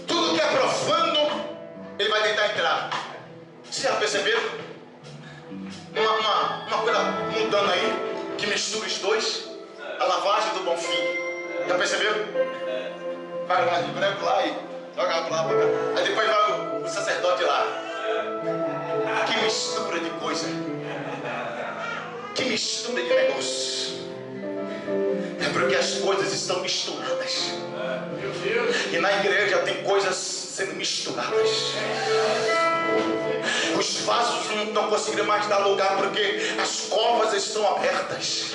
Tudo que é profano, ele vai tentar entrar. Vocês já perceberam? Uma coisa mudando aí, que mistura os dois. A lavagem do Bonfim. Já perceberam? Vai lá de branco lá e joga pra lá, pra cá. Aí depois vai o sacerdote lá. Que mistura de coisa. Que mistura de negócio. É porque as coisas estão misturadas. E na igreja tem coisas sendo misturadas. Os vasos não estão conseguindo mais dar lugar porque as covas estão abertas.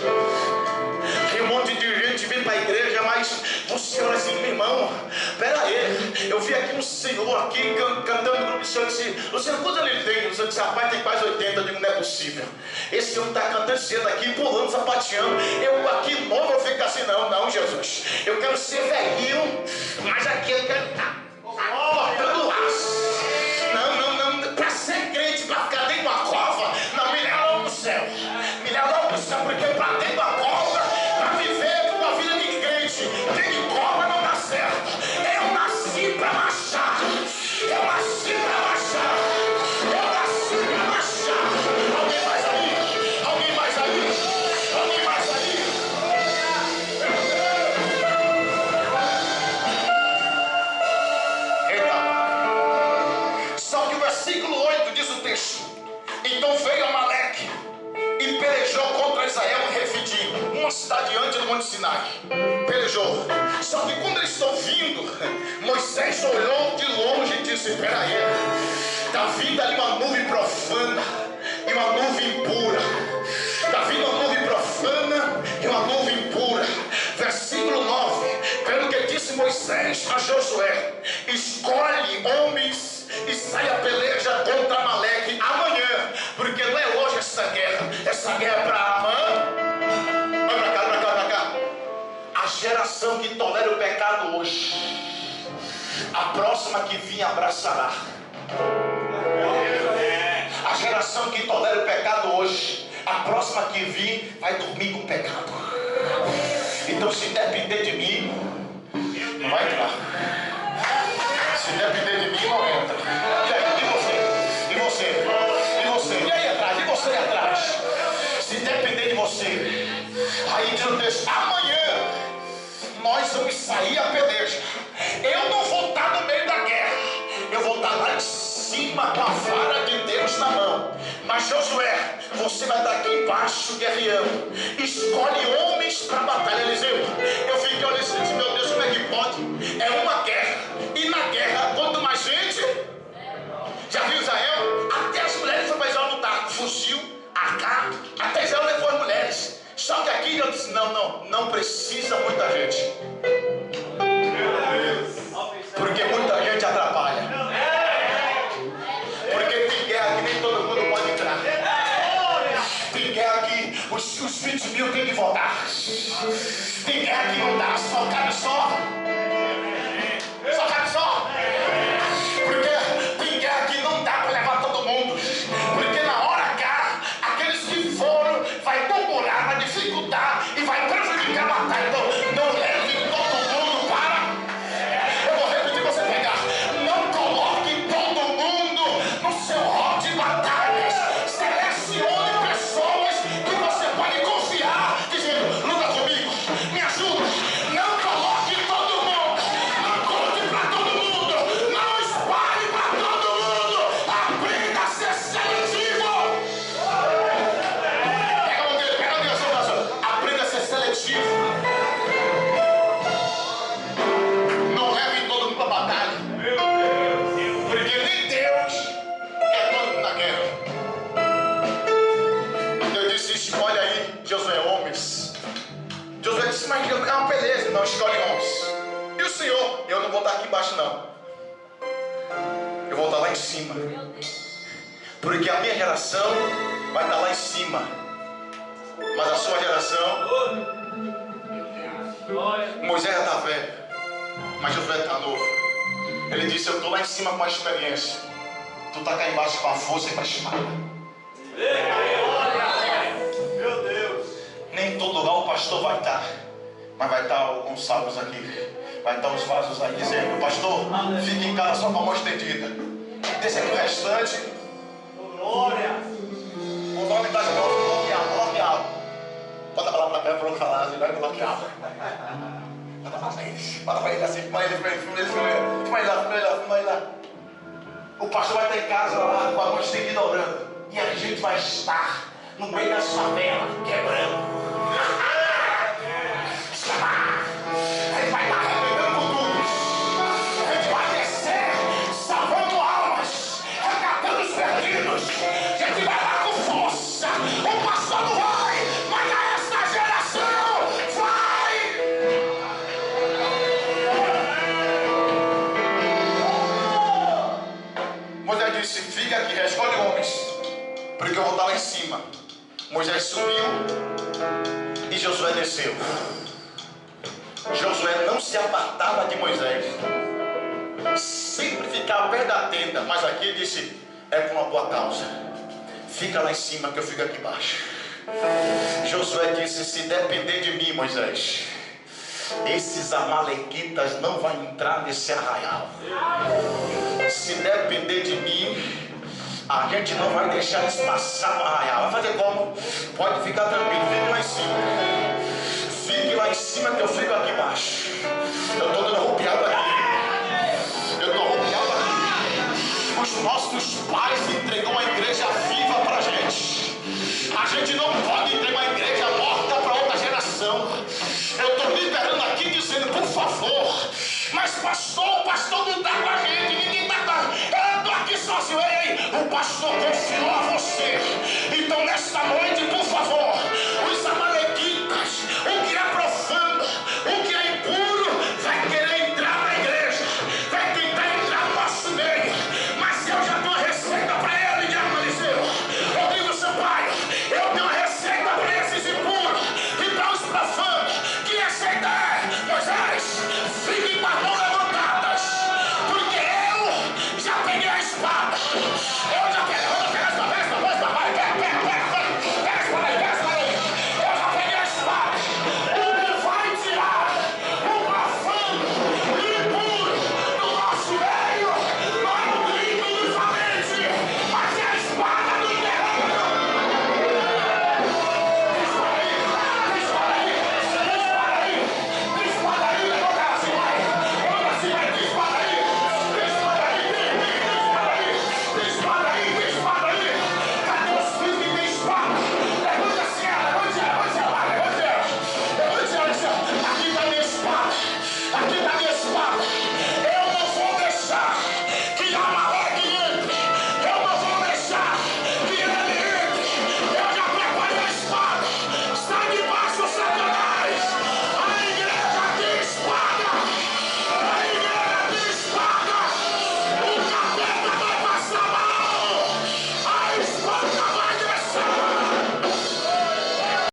Tem um monte de gente vindo para a igreja, mas você olha assim, meu irmão, pera aí, eu vi aqui um senhor aqui cantando no grupo de senhor, disse, Luciano, quantos anos ele tem? O senhor disse, rapaz, tem quase 80, eu digo, não é possível. Esse senhor está cantando cedo aqui, pulando, sapateando. Eu aqui novo, eu fico assim, não, Jesus. Eu quero ser velhinho, mas aqui eu quero estar cortando laço. Não, para ser crente, para ficar dentro de uma cova, não, me leva logo para o céu. Me leva logo para o céu, porque para dentro de uma cova, para viver uma vida de crente, dentro de cova não dá certo. Eu nasci para marchar. Eu nasci para marchar. Eu nasci para marchar. Alguém mais aí? Alguém mais aí? Alguém mais aí? Eita. Só que o versículo 8 diz o texto: então veio Amaleque e pelejou contra Israel em Refidim, uma cidade antes do Monte Sinai. Pelejou. Só que quando eles estão vindo, Moisés olhou de longe e disse: peraí, está vindo ali uma nuvem profana e uma nuvem impura. Está vindo uma nuvem profana e uma nuvem impura. Versículo 9: pelo que disse Moisés a Josué: escolhe homens e sai a peleja contra Amaleque amanhã, porque não é hoje essa guerra é para amanhã. Vai pra cá. A geração que tolera o pecado hoje, a próxima que vir abraçará. A geração que tolera o pecado hoje, a próxima que vir vai dormir com o pecado. Então, se depender de mim, não vai entrar. Se depender de mim, não entra. E você? E aí atrás? E você aí atrás? Se depender de você, aí diz o texto: amanhã nós vamos sair a peleja. Eu não vou estar no meio da guerra, eu vou estar lá em cima com a vara de Deus na mão. Mas Josué, você vai estar aqui embaixo guerreando. Escolhe homens para a batalha. Eliseu, eu fiquei olhando e disse: meu Deus, como é que pode? É uma guerra, e na guerra quanto mais gente. Já viu Israel? Até as mulheres foram para Israel lutar com fuzil, AK, até Israel levou as mulheres. Só que aqui eu disse: não precisa muita gente, porque muita gente atrapalha. Porque tem guerra que nem todo mundo pode entrar. Tem guerra que os 20 mil tem que votar. Tem guerra que não dá, só cabe só. Porque tem guerra que não dá para levar todo mundo. Porque na hora H, aqueles que foram vai murmurar, vai dificultar e vai prejudicar a batalha. Então, não leve todo mundo para. Eu vou repetir para você pegar. Não coloque todo mundo no seu rol de batalhas. Selecione pessoas que você pode confiar, dizendo: luta comigo, me ajuda. Não coloque todo mundo. Não conte para todo mundo. Não espalhe para todo mundo. Aprenda a ser seletivo. Pega a direção, pastor. Aprenda a ser seletivo. Não leve todo mundo para a batalha. Porque nem Deus quer todo mundo na guerra. Deus disse: escolhe aí, Josué, homens. Josué disse: mas é uma beleza. Não, escolhe homens. E o Senhor? Eu não vou estar aqui embaixo, não. Eu vou estar lá em cima. Porque a minha geração vai estar lá em cima. Mas a sua geração, Moisés já está velho, mas Josué está novo. Ele disse: eu estou lá em cima com a experiência. Tu está cá embaixo com a força e com a espada. Nem todo lugar o pastor vai estar. Mas vai estar alguns salmos aqui. Vai estar os vasos aí dizendo: pastor, fique em casa só com a mão estendida. Deixa aqui o restante. Glória. O nome das mãos bloqueado. Bota a palavra para não falar, assim, vai bloqueado. Bota para ele assim, filma ele lá. O pastor vai estar em casa lá com a mão estendida orando. E a gente vai estar no meio da favela, quebrando. A gente vai estar arrebentando com tudo. A gente vai descer, salvando almas, resgatando os perdidos. A gente vai lá com força. O pastor não vai, mas esta geração vai. Moisés disse: fica aqui, escolhe homens, porque eu vou estar lá em cima. Moisés subiu e Josué desceu. Josué não se apartava de Moisés, sempre ficava perto da tenda, mas aqui ele disse: é por uma boa causa, fica lá em cima que eu fico aqui embaixo. Josué disse: se depender de mim, Moisés, esses amalequitas não vão entrar nesse arraial. Se depender de mim, a gente não vai deixar eles passar no arraial. Vai fazer como? Pode ficar tranquilo, fique lá em cima. Fique lá em cima que eu fico aqui embaixo.